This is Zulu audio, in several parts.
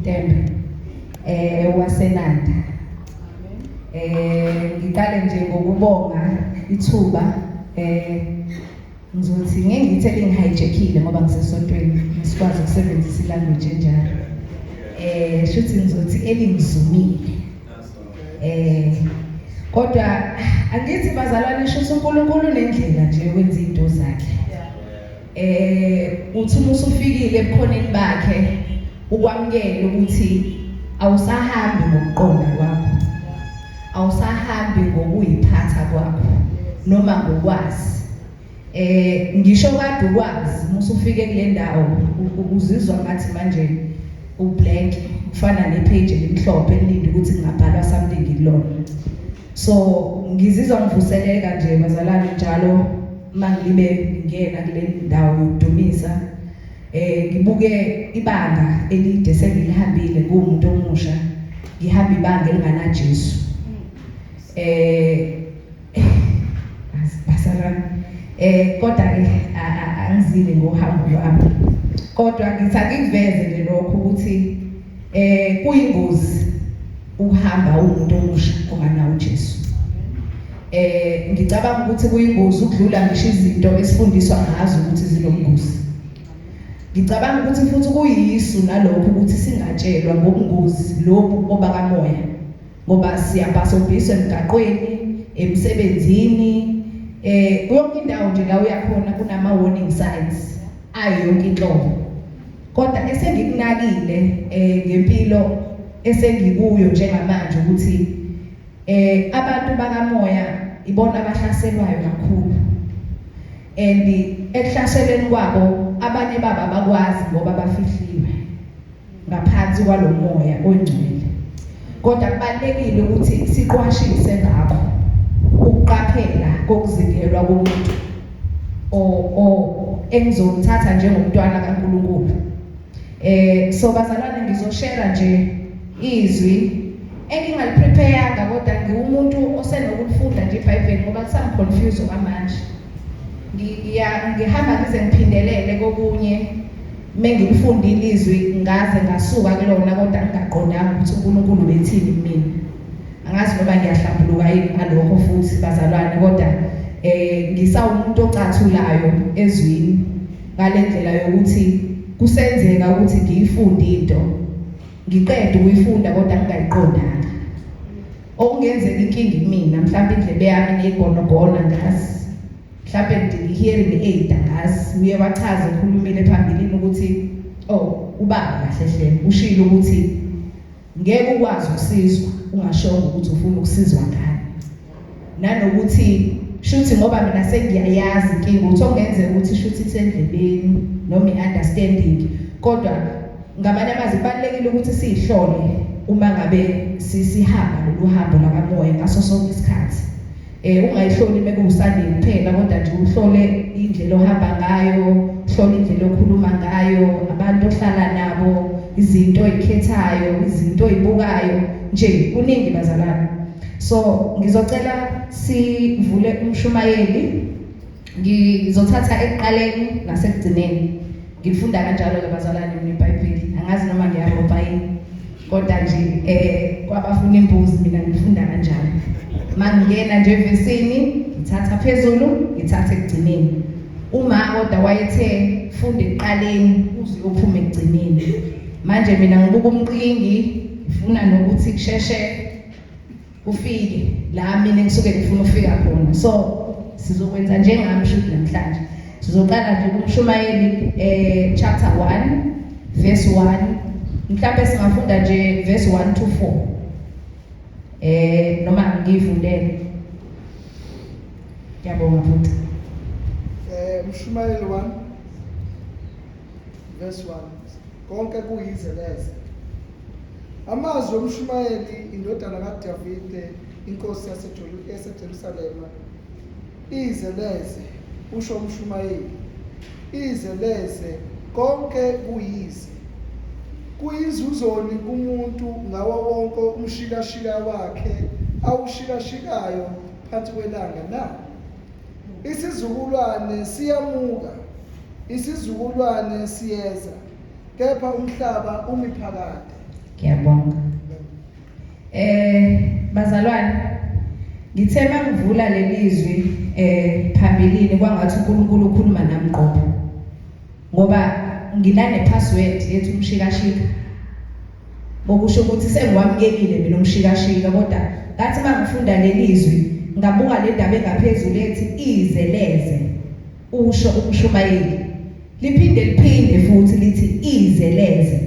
Tembe wasenanda. Ngicale nje ngokubonga ithuba ngizothi ngeke ngithe ngihijackile ngoba ngisesontweni ngisikwazi ukusebenzisa ilanguage enjalo. Shuthi ngizothi elingizumile. Kodwa angithi bazalwane shuthi uNkulunkulu nendlela nje yokwenza izinto zakhe. Uthi uma usufikile ebukhoneni bakhe ukwamukela ukuthi awusahambi ngokuqonda kwakho. Awusahambi ngokuyiphatha kwakho noma ngokwazi. Ngisho kade ukwazi uma usufike kule ndawo uzizwa ngathi manje ublank kufana nepage elimhlophe elinde ukuthi kungabhalwa something ngilona. So ngizizwa ngivuseleka nje bazalwane njalo mangibe ngena kule ndawo yokudumisa. Ngibuke ibanga elide sengilihambile kumuntu omusha, ngihamba ibanga elingana Jesu. Bazalwane kodwa ke angizile ngohambo lwami. Kodwa ngithi ngiveze nje lokho ukuthi kuyingozi ukuhamba umuntu omusha onganawo uJesu. Ngicabanga ukuthi kuyingozi ukudlula ngisho izinto esifundiswa ngazo ukuthi zinobungozi. Ngicabanga ukuthi futhi kuyisu nalokho ukuthi singatshelwa ngobungozi lobu obakamoya ngoba siyabhasobhiswa emgaqweni, emsebenzini, yonke indawo nje la uyakhona kunama warning signs ayo yonke inhlobo. Kodwa esengikunakile ngempilo esengikuyo njengamanje ukuthi abantu bakamoya ibona abahlaselwayo kakhulu. And ekuhlaseleni kwabo abanye baba bakwazi ngoba bafihliwe ngaphansi kwalo moya ongcwele. Kodwa kubalekile ukuthi siqwashise ngabo ukuqaphela kokuzikelwa komuntu engizomthatha njengomntwana kaNkulunkulu. So bazalwane ngizoshare nje izwi engingaliprepareyanga kodwa ngiwumuntu osenokulifunda nje iBhayibheli ngoba kusangiconfuse okwamanje. Ngihamba ngize ngiphindelele kokunye mengilifundile izwi ngaze ngasuka kulona kodwa ngingaqondanga ukuthi uNkulunkulu bethini kimi. Angazi noma ngiyahlambuluka yini ngalokho futhi bazalwane kodwa ngisawumuntu ocathulayo ezwini ngale ndlela yokuthi kusenzeka ukuthi ngiyifunde into ngiqede ukuyifunda kodwa ngingayiqondanga. Okungenzeka inkinga kimina mhlawumbe indlebe yami neyigonogona ngazi. Mhlawumbe ngi-hearing aid ngazi. Uye wachaza ekhulumile phambilini ukuthi ubaba kahle hle ushilo ukuthi ngeke ukwazi ukusizwa ungashongo ukuthi ufuna ukusizwa ngani. Nanokuthi shuthi ngoba mina sengiyayazi inkinga ukuthi ongenzeka ukuthi shuthi isendlebeni noma i-understanding. Kodwa ngamanye amazwi kubalulekile ukuthi siyihlole uma ngabe sihamba lolu hambo lakamoya ngaso sonke isikhathi. Ungayihloli mekuwusande kuphela kodwa nje uhlole indlela ohamba ngayo, uhlole indlela okhuluma ngayo, abantu ohlala nabo, izinto oyikhethayo, izinto oyibukayo, nje kuningi bazalwane. So ngizocela sivule umshumayeli. Ngizothatha ekuqaleni nasekugcineni. Ngifunda kanjalo ke bazalwane neBhayibheli. Angazi noma ngiyarobha yini. Kodwa nje kwabafuna imbuzi mina ngifunda kanjalo. Mangena nje evesini, ngithatha phezulu, ngithatha ekugcineni. Uma kodwa wayethe funda ekuqaleni uze uphume ekugcineni. Manje mina ngibuka umqingi, ngifuna nokuthi kusheshe ufike la mina ngisuke ngifuna ukufika khona. So sizokwenza njengami shuthi namhlanje. Sizoqala nje kumshumayeli chapter 1 verse 1. Mhlawumbe singafunda nje verse 1 to 4. Noma ngivundele. Ngiyabonga futhi. Mshumayeli 1 verse 1. Konke kuyize leze. Amazwi omshumayeli indodana kaDavide inkosi yaseJerusalema. Ize leze usho umshumayeli. Ize leze konke kuyize. Kuyinzuzoni kumuntu ngawo wonke umshikashika wakhe awushikashikayo phansi kwelanga na. Isizukulwane siyamuka, isizukulwane siyeza, kepha umhlaba umiphakade. Ngiyabonga. Bazalwane, ngithe mangivula lelizwi phambilini kwangathi uNkulunkulu ukhuluma nami qobo. Ngoba nginane password yethu umshikashika. Bokusho ukuthi sengiwamkelile mina umshikashika kodwa ngathi mangifunda lelizwi ngabuka le ndaba engaphezulu ethi ize leze usho umshumayeli. Liphinde futhi lithi ize leze.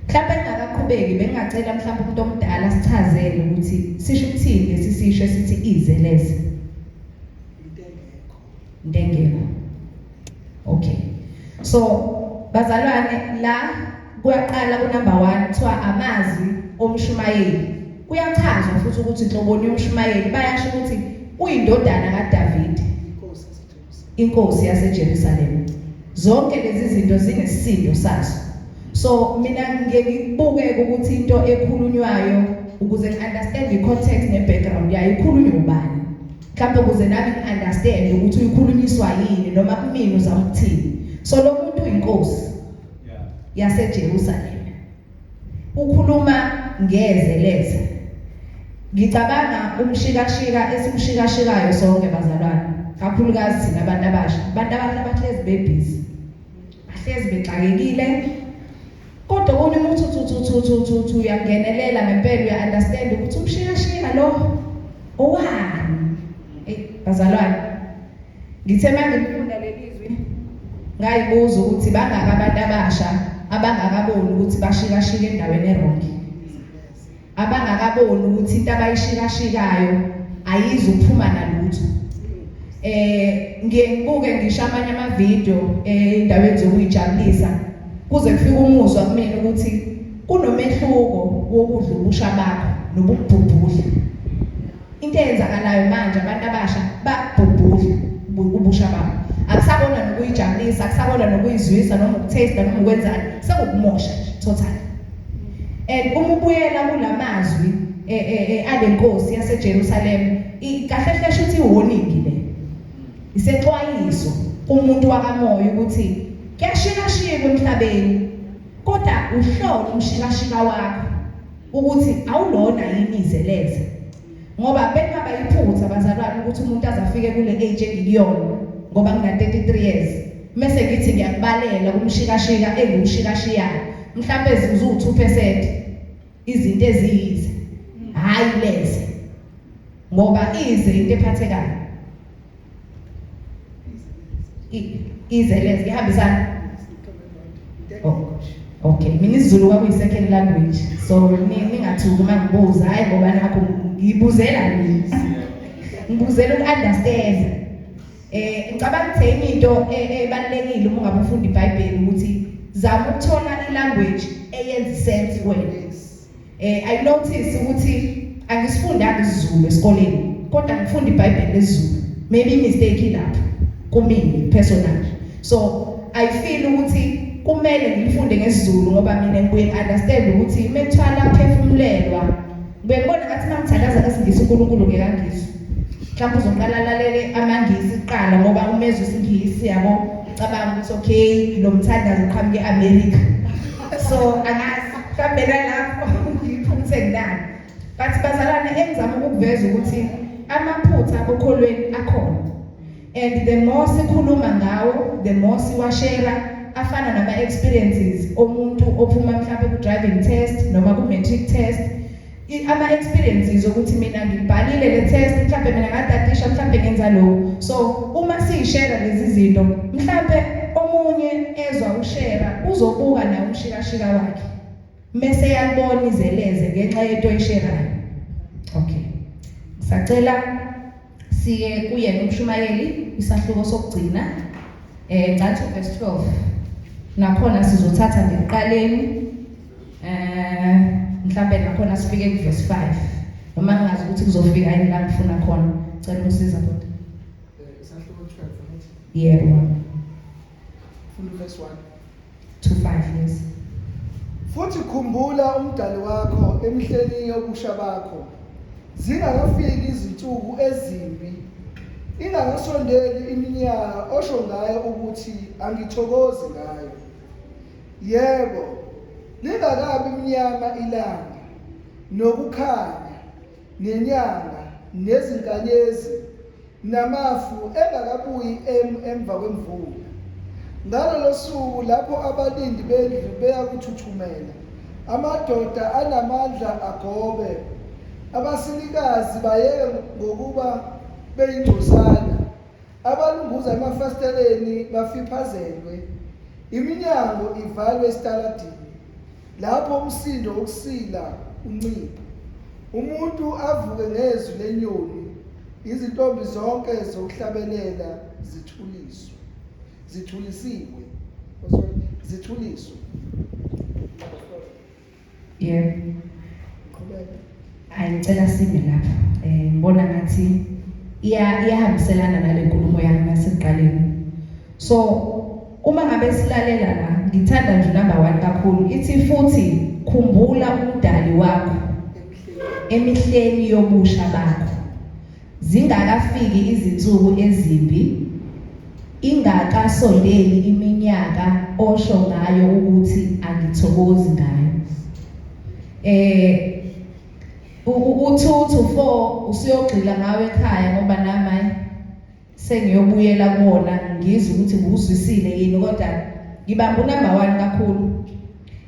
Mhlawumbe ngingakaqhubeki bengingacela mhlawumbe umuntu omdala sichazele ukuthi sisho ukuthini lesisisho esithi ize leze. Intengeko. Okay. So bazalwane la kuyaqala ku number 1 kuthiwa amazwi omshumayeli. Kuyachazwa futhi ukuthi inhloboni yomshumayeli bayasho ukuthi uyindodana kaDavid, inkosi yaseJerusalem. Zonke lezi zinto zinesisindo sazo. So mina ngikubuke ukuthi into ekhulunywayo ukuze ngiunderstand icontext nebackground yayo ikhulunywa ubani. Mhlawumbe ukuze nami ngiunderstand ukuthi uyikhulunyiswa yini noma kumina uzama ukuthini. So lo muntu uyinkosi yaseJerusalem. Ukhuluma ngeze leze. Ngicabanga umshikashika esimshikashikayo sonke bazalwane. Kakhulukazi thina abantu abasha. Abantu abahlezi bebhizi. Bahlezi bexakekile. Kodwa konke umuntu uyangenelela ngempela uya-understand ukuthi umshikashika lo owani. Bazalwane, ngithe mangifunda lelizwi ngayibuza ukuthi bangaka abantu abasha abangakaboni ukuthi bashikashika endaweni erongi. Abangakaboni ukuthi into abayishikashikayo ayizuphuma nalutho. Ngibuke ngisho amanye amavideo endaweni zokuyijabulisa kuze kufike umuzwa kumina ukuthi kunomehluko wokudla ubusha bakho nobubhubhudla. Into eyenzakalayo manje abantu abasha babhubhudla ubusha bakho. Akusabona nokuyijabulisa, akusabona nokuyizwisa noma ukutaste noma ukwenzani, sekukumosha totally. Uma ubuyela kulamazwi alenkosi yaseJerusalem, kahle hle shuthi iwarning le. Isexwayiso umuntu wakamoya ukuthi kuyashikashika emhlabeni kodwa uhlolo umshikashika wakho ukuthi awulona yini izeleze. Ngoba bekungaba yiphutha bazalwane ukuthi umuntu azafike kule age engikuyona ngoba ngina 33 years mase ngithi ngiyakubalela kumshikashika engumshikashiyayo mhlawumbe zizu 2% izinto eziyize hayi leze ngoba ize into ephathekayo izeleze ihambisana. Okay, mina isiZulu kwakuyi second language so ningathuki mangibuza hayi ngoba nakho ngibuzela mina ngibuzela ukunderstand. Ngicabanga ukuthi enye into ebalekile uma ungabe ufunda iBhayibheli ukuthi zama ukuthola ilanguage eyenza sense kuwena. I notice ukuthi angisifundanga isiZulu esikoleni kodwa ngifunda iBhayibheli lesiZulu. Maybe mistake lapho kumina personally. So I feel ukuthi kumele ngifunde ngesiZulu ngoba mina ngibuye understand ukuthi methwala phefumulelwa ngibona ngathi mangithakaza ngesingisi uNkulunkulu ngekangisi. Mhlawumbe uzoqala lalele amangisi iqala ngoba umezwe isingisi yabo cabanga ukuthi okay lo mthandazo uqhamuke eAmerica. So angazi mhlawumbe lapho ngiphumise ngidala. But bazalwane engizama ukuveza ukuthi amaphutha okholweni akhona. And the more sikhuluma ngawo, the more siwashare afana nama experiences omuntu ophuma mhlawumbe ku driving test noma ku matric test. Ama experiences ukuthi mina ngibhalile le test mhlawumbe mina ngadadisha mhlawumbe ngenza lokho. So uma siyishare lezi zinto mhlawumbe omunye ezwa ushare uzobuka na umshikashika wakhe mase yabona izeleze ngenxa yento oyisherayo. Okay, sacela siye kuye nomshumayeli isahluko sokugcina ngathi verse 12 nakhona sizothatha ngeqaleni mhlawumbe nakhona sifike ku verse 5 noma ngingazi ukuthi kuzofika yini la ngifuna khona. Cela usiza kodwa Isahluko 12 right? yebo Funda verse 1 to 5 years. Futhi khumbula umdali wakho emhleni yobusha bakho zingakafiki izinsuku ezimbi ingakasondeli iminyaka osho ngayo ukuthi angithokozi ngayo. Yebo, lingakabi mnyama ilanga, nokukhanya, nenyanga, nezinkanyezi, namafu engakabuyi emva kwemvula. Ngalolo suku lapho abalindi bendlu beyakuthuthumela, amadoda anamandla agobe, abasilikazi bayeke ngokuba beyingcosana, abalunguza emafasiteleni bafiphazelwe, iminyango ivalwe esitaladini, lapho umsindo wokusila uncipha. Umuntu avuke ngezwi lenyoni, izintombi zonke zokuhlabelela zithuliswe. Yebo. Ngicela sime lapha. Ngibona ngathi iyahambiselana nale nkulumo yami yasekuqaleni. So uma ngabe silalela la, ngithanda nje number 1 kakhulu ithi futhi khumbula umdali wakho emihleni yobusha bakho. Zingakafiki izinsuku ezimbi, ingakasondeli iminyaka osho ngayo ukuthi angithokozi ngayo. U2 to 4 usiyogxila ngawe ekhaya ngoba nami sengiyobuyela kuwona ngizwe ukuthi nguzwisile yini, kodwa ngibamba unumber 1 kakhulu.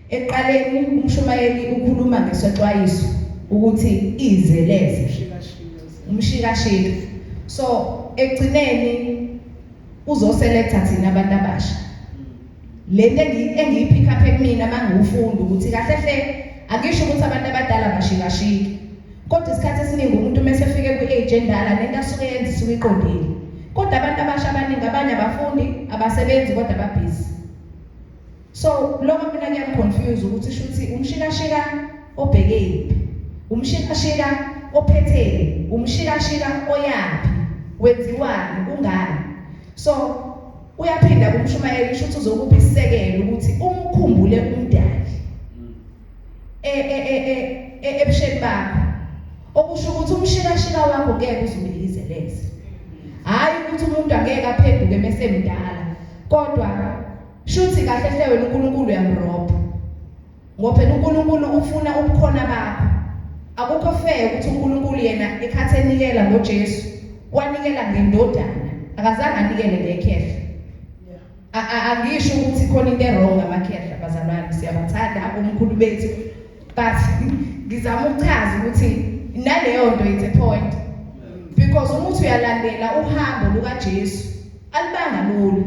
Eqaleni umshumayeli ukhuluma ngesexwayiso ukuthi ize leze umshikashika. So ekugcineni uzoselecta thina abantu abasha. Lento engiyipick up kumina mangiwufunda ukuthi kahle hle angisho ukuthi abantu abadala bashikashiki, kodwa isikhathi esiningi umuntu mesefike kwi-age endala nento asuke yenza isuke iqondile. Kodwa abantu abasha abaningi, abanye abafundi, abasebenzi, kodwa babhizi. So lokho mina ngiyamconfuse ukuthi shuthi umshikashika obheke yiphi, umshikashika ophethele, umshikashika oyaphi, wenziwani, kungani. So uyaphinda kumshumayeli shuthi uzokupha isisekelo ukuthi umkhumbule umdali ebusheni bakho, okusho ukuthi umshikashika wakho ngeke uzulize leze. Hayi ukuthi umuntu angeke aphenduke mesemdala, kodwa shuthi kahle hle wena uNkulunkulu uyamrobha. Ngoba phela uNkulunkulu ufuna ubukhona bakho. Akukho fair ukuthi uNkulunkulu yena ekhathi enikela ngoJesu wanikela ngendodana, akazange anikele ngekhehla. Angisho ukuthi khona into errong ngamakhehla bazalwane, siyabathanda omkhulu bethu, but ngizama ukuchaza ukuthi naleyo nto it's a point, because umuntu uyalandela uhambo lukaJesu alibanga lolu.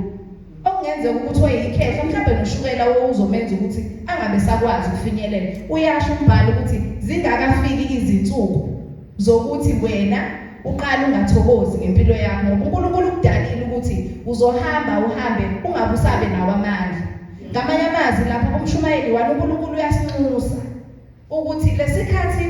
Okungenzeka ukuthi wayikhehla mhlawumbe noshukela uzomenza ukuthi angabe sakwazi ukufinyelela. Uyasho umbhalo ukuthi zingakafiki izinsuku zokuthi wena uqala ungathokozi ngempilo yakho, ngoba uNkulunkulu ukudalile ukuthi uzohamba uhambe ungabe usabe nawo amandla. Ngamanye amazwi lapha umshumayeli walo uNkulunkulu uyasinxusa ukuthi lesikhathi